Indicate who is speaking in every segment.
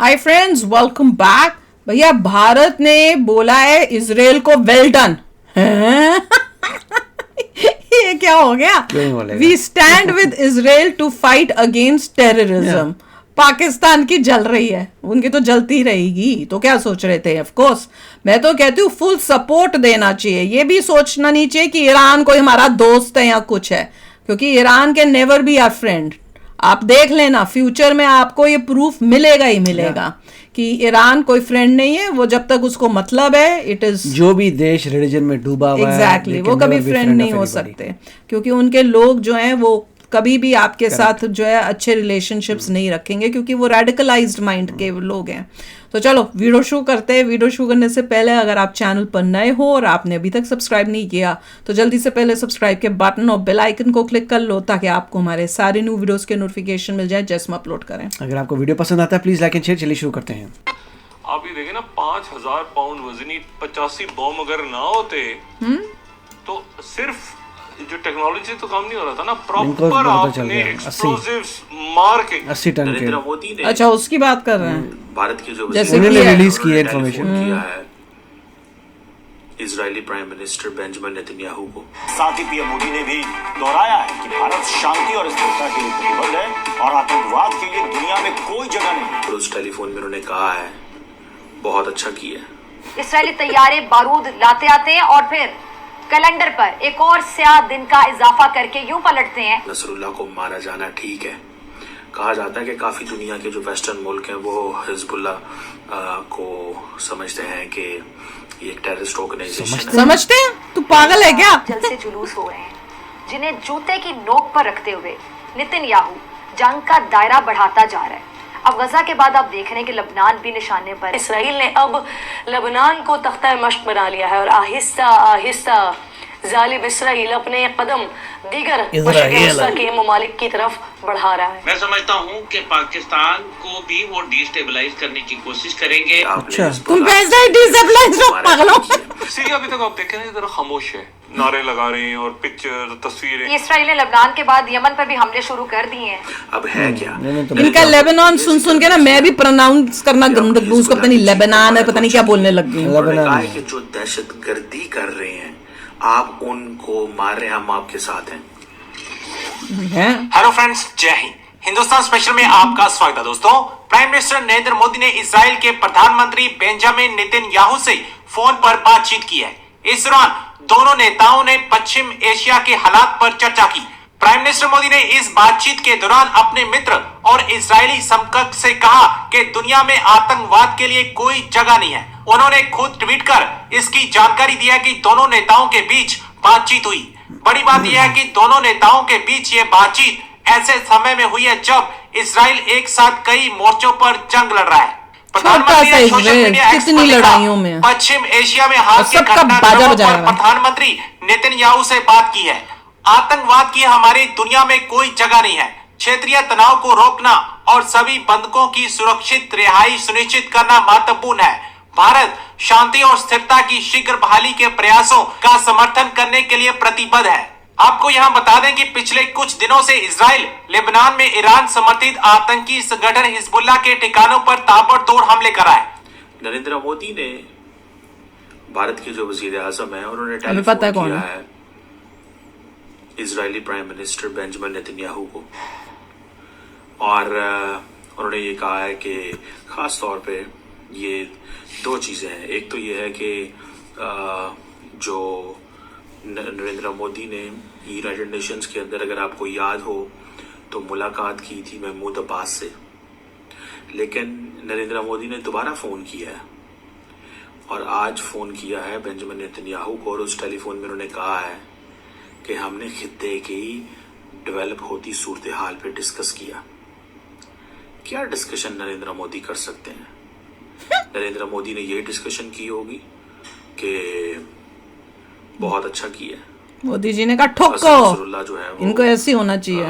Speaker 1: Hi friends, welcome back. भैया भारत ने बोला है इजराइल को वेल डन। ये क्या हो गया? We stand with Israel to fight against terrorism. Pakistan की जल रही है, उनकी तो जलती रहेगी। तो क्या सोच रहे थे? ऑफ कोर्स मैं तो कहती हूँ फुल सपोर्ट देना चाहिए। ये भी सोचना नहीं चाहिए कि ईरान कोई हमारा दोस्त है या कुछ है, क्योंकि ईरान के नेवर बी आवर फ्रेंड। आप देख लेना, फ्यूचर में आपको ये प्रूफ मिलेगा ही मिलेगा कि ईरान कोई फ्रेंड नहीं है। वो जब तक उसको मतलब है, इट इज जो भी देश रिलीजन में डूबा हुआ है, एग्जैक्टली वो कभी फ्रेंड नहीं हो सकते, क्योंकि उनके लोग जो हैं वो कभी भी आपके साथ जो है अच्छे रिलेशनशिप्स नहीं रखेंगे, क्योंकि वो रेडिकलाइज्ड माइंड के लोग हैं। तो चलो वीडियो शुरू करते हैं। वीडियो शुरू करने से पहले अगर आप चैनल पर नए हो और आपने अभी तक सब्सक्राइब नहीं किया तो जल्दी से पहले सब्सक्राइब के बटन और बेल आइकन को क्लिक कर लो, ताकि आपको हमारे सारे न्यू वीडियोस के नोटिफिकेशन मिल जाए जैसे हम अपलोड करें। अगर आपको वीडियो पसंद आता है प्लीज लाइक एंड शेयर। चलिए शुरू करते हैं।
Speaker 2: आप ये देखें ना, 5000 पाउंड वजनी 85 बम अगर ना होते तो सिर्फ जो टेक्नोलॉजी तो काम नहीं हो रहा था ना, प्रॉपर आपने एक्सप्लोसिव्स मार के
Speaker 3: 80 टन के।
Speaker 2: नरेंद्र मोदी ने
Speaker 1: अच्छा उसकी बात कर रहे हैं।
Speaker 3: भारत की जो
Speaker 1: जैसे
Speaker 3: उन्होंने रिलीज की इंफॉर्मेशन
Speaker 2: किया है Israeli prime minister Benjamin Netanyahu को।
Speaker 4: साथ ही पीएम मोदी ने भी दोहराया है कि भारत शांति और स्थिरता के लिए प्रतिबद्ध है और आतंकवाद के लिए दुनिया में कोई जगह नहीं।
Speaker 3: और उस टेलीफोन में उन्होंने कहा है बहुत अच्छा किया।
Speaker 5: इसराइली तैयारे बारूद लाते आते हैं और फिर कैलेंडर पर एक और स्याह दिन का इजाफा करके यूं पलटते हैं।
Speaker 3: नसरुल्लाह को मारा जाना ठीक है। कहा जाता है कि काफी दुनिया के जो वेस्टर्न मुल्क हैं वो हिजबुल्लाह को समझते हैं कि ये एक टेररिस्ट ऑर्गेनाइजेशन है।
Speaker 1: समझते हैं? तू पागल है क्या?
Speaker 5: जल से जुलूस हो रहे हैं, जिन्हें जूते की नोक पर रखते हुए नेतन्याहू जंग का दायरा बढ़ाता जा रहा है। अब गजा के बाद आप देख रहे हैं कि लबनान भी निशाने पर।
Speaker 6: इसराइल ने अब लबनान को तख्ता मश्क बना लिया है और आहिस्ता आहिस्ता जालिम इसराइल अपने कदम दीगर के ममालिक की तरफ बढ़ा रहा है।
Speaker 7: मैं समझता हूँ कि पाकिस्तान को भी वो डिस्टेबलाइज करने की कोशिश करेंगे।
Speaker 1: अच्छा तुम डिस्टेबलाइज पागलों।
Speaker 2: सीरिया अभी तक आप देखें ना, इधर खामोश है, नारे लगा रहे हैं और पिक्चर तस्वीरें।
Speaker 5: इसराइल ने लबनान के बाद यमन पर भी हमले शुरू कर दिए हैं।
Speaker 3: अब है क्या
Speaker 1: इनका लेबनान सुन के ना मैं भी प्रोनाउंस करना गंदगी, उसको पता नहीं लेबनान है, पता नहीं क्या बोलने लग गई।
Speaker 3: लेबनान के जो दहशतगर्दी कर रहे हैं आप उनको मार रहे हैं, हम आपके साथ हैं।
Speaker 4: हेलो फ्रेंड्स, जय हिंद। हिंदुस्तान स्पेशल में आपका स्वागत है। दोस्तों, प्राइम मिनिस्टर नरेंद्र मोदी ने इजराइल के प्रधानमंत्री बेंजामिन नेतन्याहू से फोन पर बातचीत की है। इस दौरान दोनों नेताओं ने पश्चिम एशिया के हालात पर चर्चा की। प्राइम मिनिस्टर मोदी ने इस बातचीत के दौरान अपने मित्र और इजरायली समकक्ष से कहा कि दुनिया में आतंकवाद के लिए कोई जगह नहीं है। उन्होंने खुद ट्वीट कर इसकी जानकारी दी है कि दोनों नेताओं के बीच बातचीत हुई। बड़ी बात यह है कि दोनों नेताओं के बीच ये बातचीत ऐसे समय में हुई है जब इजराइल एक साथ कई मोर्चों पर जंग लड़ रहा है। प्रधानमंत्री ने सोशल मीडिया एक्स पर लिखा, पश्चिम एशिया में हाल के घटनाक्रमों पर प्रधानमंत्री नेतन्याहू से बात की है। आतंकवाद की हमारी दुनिया में कोई जगह नहीं है। क्षेत्रीय तनाव को रोकना और सभी बंधकों की सुरक्षित रिहाई सुनिश्चित करना महत्वपूर्ण है। भारत शांति और स्थिरता की शीघ्र बहाली के प्रयासों का समर्थन करने के लिए प्रतिबद्ध है। आपको यहां बता दें कि पिछले कुछ दिनों से इजराइल लेबनान में ईरान समर्थित आतंकी संगठन हिजबुल्लाह के ठिकानों पर ताबड़तोड़ हमले कर रहा है।
Speaker 3: नरेंद्र मोदी ने भारत के जो वजीर आजम है उन्होंने टेलीफोन किया है Israeli prime minister Benjamin Netanyahu को, और उन्होंने ये कहा है कि खास तौर पे ये दो चीज़ें हैं। एक तो ये है कि जो नरेंद्र मोदी ने यूनाइटेड नेशंस के अंदर, अगर आपको याद हो, तो मुलाकात की थी महमूद अब्बास से, लेकिन नरेंद्र मोदी ने दोबारा फ़ोन किया है और आज फ़ोन किया है बेंजामिन नेतन्याहू को, और उस टेलीफोन में उन्होंने कहा है कि हमने खित्ते की डेवलप होती सूरत हाल पे डिस्कस किया। क्या डिस्कशन नरेंद्र मोदी कर सकते हैं? नरेंद्र मोदी ने ये डिस्कशन की होगी कि बहुत अच्छा किया।
Speaker 1: मोदी जी ने कहा ठोको,
Speaker 3: नसरुल्लाह जो है
Speaker 1: इनको ऐसे होना चाहिए।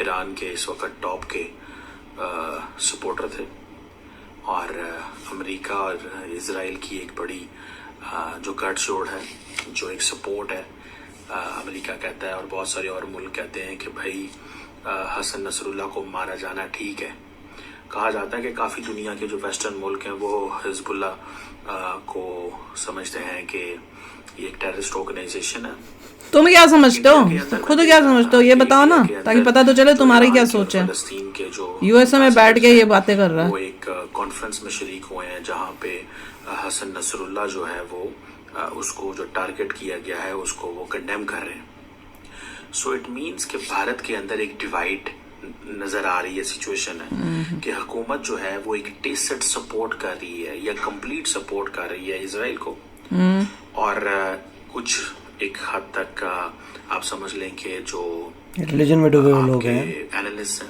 Speaker 3: ईरान के इस वक्त टॉप के सपोर्टर थे, और अमेरिका और इजराइल की एक बड़ी जो गठजोड़ है, जो एक सपोर्ट है। अमेरिका कहता है और बहुत सारे और मुल्क कहते हैं कि भाई हसन नसरुल्लाह को मारा जाना ठीक है। कहा जाता है कि काफ़ी दुनिया के जो वेस्टर्न मुल्क हैं वो हिजबुल्ला को समझते हैं कि ये एक टेररिस्ट ऑर्गेनाइजेशन है।
Speaker 1: तुम क्या समझते हो, खुद क्या समझते हो ये बताओ ना, ताकि पता तो चले तुम्हारी क्या सोच है।
Speaker 3: फलस्तीन के जो
Speaker 1: यूएसए में बैठ के ये बातें कर रहा है,
Speaker 3: वो एक कॉन्फ्रेंस में शरीक हुए हैं जहाँ पे हसन नसरुल्ला जो है वो उसको जो टारगेट किया गया है उसको वो कंडेम कर रहे हैं। सो इट मीन्स कि भारत के अंदर एक डिवाइड नजर आ रही है, सिचुएशन है कि हुकूमत जो है वो एक टेसिड सपोर्ट कर रही है या कंप्लीट सपोर्ट कर रही है इजराइल को, और कुछ एक हद तक आप समझ लें कि जो
Speaker 8: रिलीजन में डूबे हुए लोग हैं,
Speaker 3: एनालिस्ट हैं,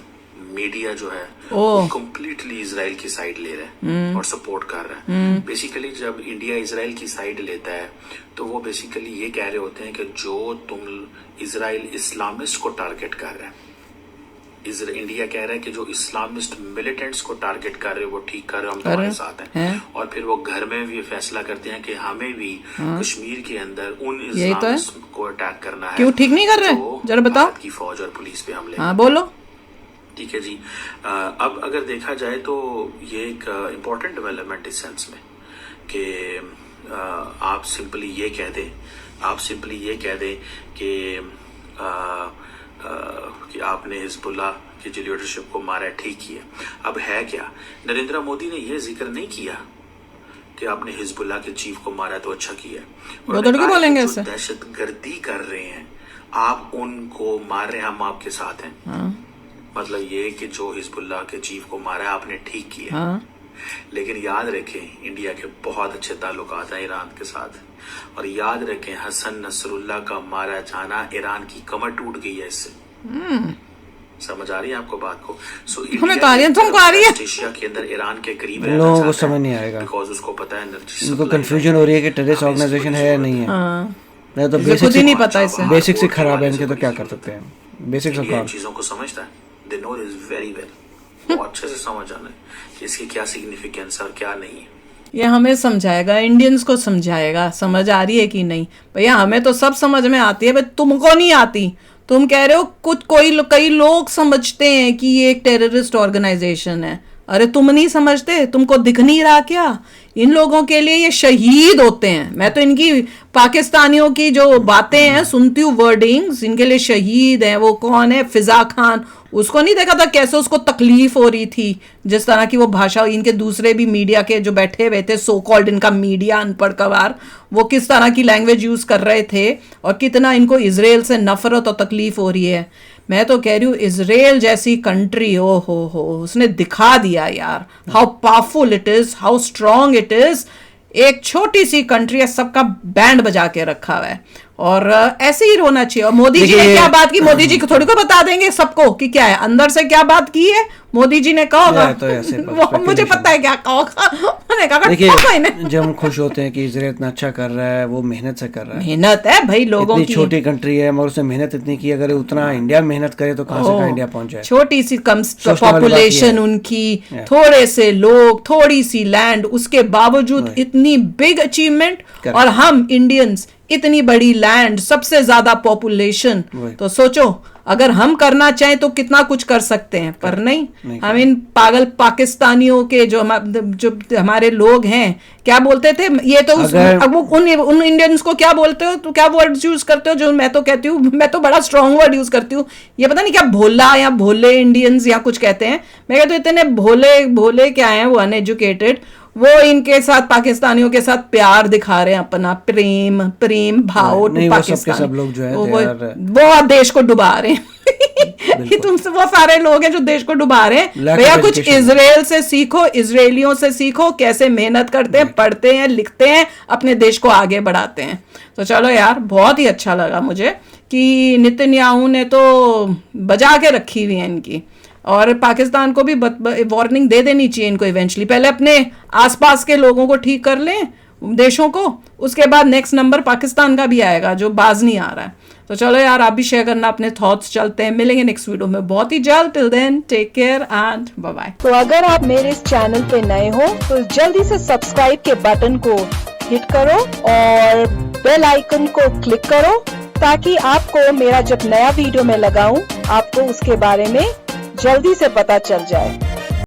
Speaker 3: मीडिया जो है वो कंप्लीटली इजराइल की साइड ले रहा है और सपोर्ट कर रहा है। बेसिकली जब इंडिया इजराइल की साइड लेता है तो वो बेसिकली ये कह रहे होते हैं कि जो तुम इजराइल इस्लामिस्ट को टारगेट कर रहा है, इंडिया कह रहा है कि जो इस्लामिस्ट मिलिटेंट्स को टारगेट कर रहे हो वो ठीक कर रहे हो, हम तुम्हारे साथ हैं। और फिर वो घर में भी फैसला करते हैं कि हमें भी कश्मीर के अंदर उन इस्लामिस्ट को अटैक करना है।
Speaker 1: क्यों ठीक नहीं कर रहे, जरा बताओ।
Speaker 3: की फौज और पुलिस पे हमले।
Speaker 1: हाँ बोलो।
Speaker 3: ठीक है जी। अब अगर देखा जाए तो ये एक इम्पोर्टेंट डेवलपमेंट इस सेंस में कि आप सिंपली ये कह दें कि आपने हिजबुल्ला की जो लीडरशिप को मारा है, ठीक ही है। अब है क्या, नरेंद्र मोदी ने ये जिक्र नहीं किया कि आपने हिजबुल्ला के चीफ को मारा तो अच्छा किया,
Speaker 1: बोलेंगे ऐसे
Speaker 3: दहशत गर्दी कर रहे हैं आप उनको मार रहे हैं, हम आपके साथ हैं। मतलब ये कि जो हिजबुल्ला के चीफ को मारा है आपने ठीक किया। लेकिन याद रखें इंडिया के बहुत अच्छे ताल्लुकात हैं ईरान के साथ, और याद रखें हसन नसरुल्ला का मारा जाना ईरान की कमर टूट गई है इससे। समझ आ रही है आपको बात को? सो एशिया के अंदर ईरान के करीब
Speaker 8: लोगों को समझ नहीं आएगा,
Speaker 3: बिकॉज उसको पता है,
Speaker 8: उनको कंफ्यूजन हो रही है कि टेररिस्ट ऑर्गेनाइजेशन है या नहीं है। नहीं तो
Speaker 1: बेसिक ही नहीं पता इससे,
Speaker 8: बेसिक से खराब है इनके, तो क्या कर सकते हैं बेसिक सब
Speaker 3: चीजों को समझता है, they know this very well, वो अच्छे से समझ आना है कि इसकी क्या सिग्निफिकेंस है और क्या नहीं है।
Speaker 1: ये हमें समझाएगा, इंडियंस को समझाएगा, समझ आ रही है कि नहीं भैया? हमें तो सब समझ में आती है, भाई तुमको नहीं आती। तुम कह रहे हो कई लोग समझते हैं कि ये एक टेररिस्ट ऑर्गेनाइजेशन है। अरे तुम नहीं समझते, तुमको दिख नहीं रहा क्या? इन लोगों के लिए ये शहीद होते हैं। मैं तो इनकी पाकिस्तानियों की जो बातें हैं सुनती हूँ, वर्डिंग्स, इनके लिए शहीद हैं। वो कौन है? फिजा खान, उसको नहीं देखा था कैसे उसको तकलीफ हो रही थी, जिस तरह की वो भाषा। इनके दूसरे भी मीडिया के जो बैठे हुए थे, सो कॉल्ड इनका मीडिया अनपढ़ कवार, वो किस तरह की लैंग्वेज यूज कर रहे थे और कितना इनको इजराइल से नफरत और तकलीफ हो रही है। मैं तो कह रही हूँ इजराइल जैसी कंट्री, ओ हो, उसने दिखा दिया यार how powerful it is, how strong it is. एक छोटी सी कंट्री है, सबका बैंड बजा के रखा हुआ है, और ऐसे ही रोना चाहिए। और मोदी जी ने क्या बात की, मोदी जी को थोड़ी को बता देंगे सबको कि क्या है अंदर से क्या बात की है। मोदी जी ने कहा होगा, तो मुझे पता है क्या कहा होगा।
Speaker 8: देखिए जब हम खुश होते हैं कि इजराइल इतना अच्छा कर रहा है, वो मेहनत से कर रहा है।
Speaker 1: मेहनत है भाई लोगों की,
Speaker 8: छोटी कंट्री है मगर उसने मेहनत इतनी की। अगर उतना इंडिया मेहनत करे तो कहाँ से कहाँ इंडिया पहुंच जाए।
Speaker 1: छोटी सी कम पॉपुलेशन उनकी, थोड़े से लोग, थोड़ी सी लैंड, उसके बावजूद इतनी बिग अचीवमेंट। और हम इंडियंस इतनी बड़ी लैंड, सबसे ज्यादा पॉपुलेशन। तो सोचो अगर हम करना चाहें तो कितना कुछ कर सकते हैं, पर नहीं हम इन पागल पाकिस्तानियों के जो हमारे लोग हैं, क्या बोलते थे ये तो अब उन इंडियंस को क्या बोलते हो, तो क्या वर्ड यूज करते हो? जो मैं तो कहती हूँ, मैं तो बड़ा स्ट्रॉन्ग वर्ड यूज करती हूँ, ये पता नहीं क्या भोला या भोले इंडियंस या कुछ कहते हैं। मैं कहती हूँ इतने भोले क्या है वो, अनएजुकेटेड। वो इनके साथ पाकिस्तानियों के साथ प्यार दिखा रहे हैं, अपना प्रेम भाव। पाकिस्तान
Speaker 8: सब लोग जो है
Speaker 1: वो देश को डुबा रहे हैं कि तुमसे वो सारे लोग हैं जो देश को डुबा रहे हैं। भैया कुछ इजराइल से सीखो, इजरायलियों से सीखो, कैसे मेहनत करते हैं, पढ़ते हैं, लिखते हैं, अपने देश को आगे बढ़ाते हैं। तो चलो यार, बहुत ही अच्छा लगा मुझे कि नेतन्याहू ने तो बजा के रखी हुई है इनकी, और पाकिस्तान को भी वार्निंग दे देनी चाहिए इनको इवेंचुअली। पहले अपने आसपास के लोगों को ठीक कर लें, देशों को, उसके बाद नेक्स्ट नंबर पाकिस्तान का भी आएगा जो बाज नहीं आ रहा है। तो चलो यार, आप भी शेयर करना अपने थॉट्स। चलते हैं, मिलेंगे नेक्स्ट वीडियो में बहुत ही जल्द। Till then take care and bye bye.
Speaker 9: तो अगर आप मेरे इस चैनल पे नए हो तो जल्दी से सब्सक्राइब के बटन को हिट करो और बेल आइकन को क्लिक करो, ताकि आपको मेरा जब नया वीडियो मैं लगाऊं आपको उसके बारे में जल्दी से पता चल जाए।